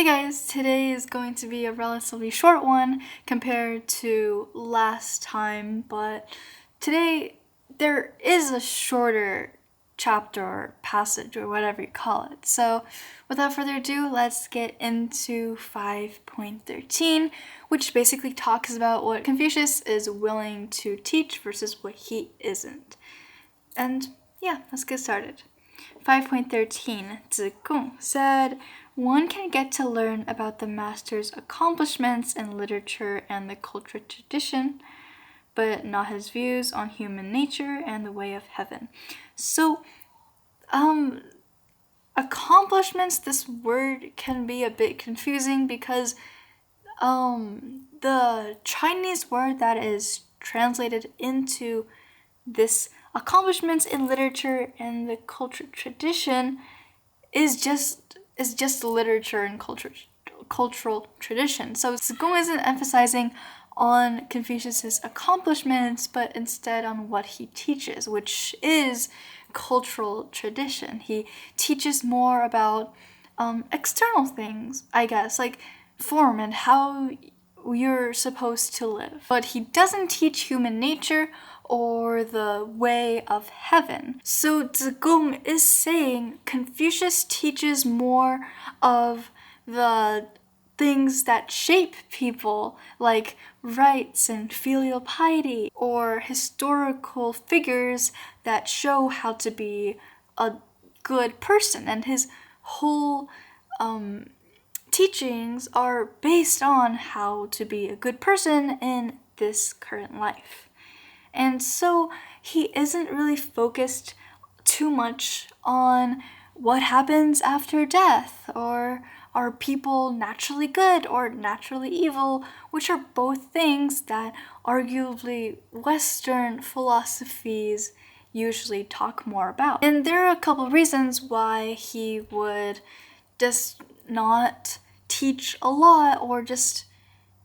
guys, today is going to be a relatively short one compared to last time, but today there is a shorter chapter or passage or whatever you call it. So without further ado, let's get into 5.13, which basically talks about what Confucius is willing to teach versus what he isn't. And yeah, let's get started. 5.13, Zigong said, one can get to learn about the master's accomplishments in literature and the cultural tradition, but not his views on human nature and the way of heaven. So, accomplishments, this word can be a bit confusing because the Chinese word that is translated into this accomplishments in literature and the cultural tradition is just literature and cultural tradition. So Zigong isn't emphasizing on Confucius's accomplishments, but instead on what he teaches, which is cultural tradition. He teaches more about external things, I guess, like form and how you're supposed to live. But he doesn't teach human nature or the way of heaven. So Zigong is saying Confucius teaches more of the things that shape people, like rights and filial piety, or historical figures that show how to be a good person. And his whole teachings are based on how to be a good person in this current life. And so he isn't really focused too much on what happens after death, or are people naturally good or naturally evil, which are both things that arguably Western philosophies usually talk more about. And there are a couple reasons why he would just not teach a lot or just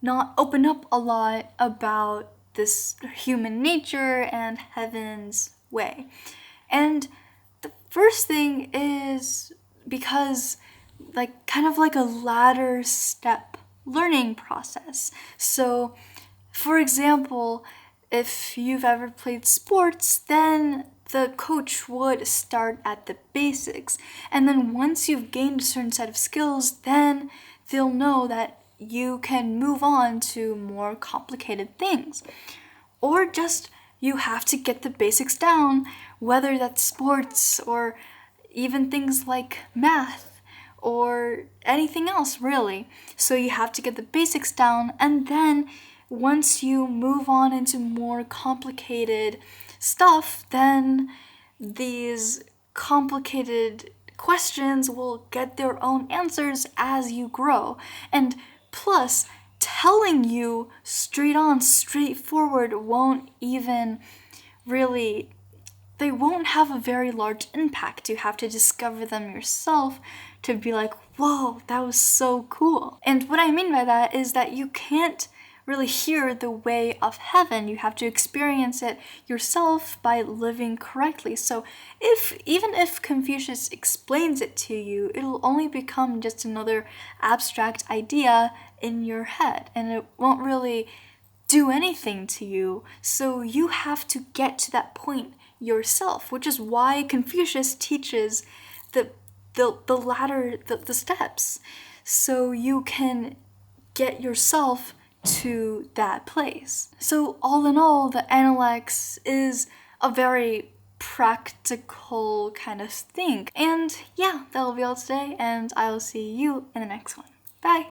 not open up a lot about this human nature and heaven's way. And the first thing is because kind of like a ladder step learning process. So for example, if you've ever played sports, then the coach would start at the basics. And then once you've gained a certain set of skills, then they'll know that you can move on to more complicated things. Or just you have to get the basics down, whether that's sports or even things like math or anything else really. So you have to get the basics down, and then once you move on into more complicated stuff, then these complicated questions will get their own answers as you grow. And plus, telling you straightforward won't even really, they won't have a very large impact. You have to discover them yourself to be like, whoa, that was so cool. And what I mean by that is that you can't really hear the way of heaven. You have to experience it yourself by living correctly. So even if Confucius explains it to you, it'll only become just another abstract idea in your head, and it won't really do anything to you. So you have to get to that point yourself, which is why Confucius teaches the ladder, the steps, so you can get yourself to that place. So all in all, the Analects is a very practical kind of thing. And yeah, that'll be all today, and I'll see you in the next one. Bye!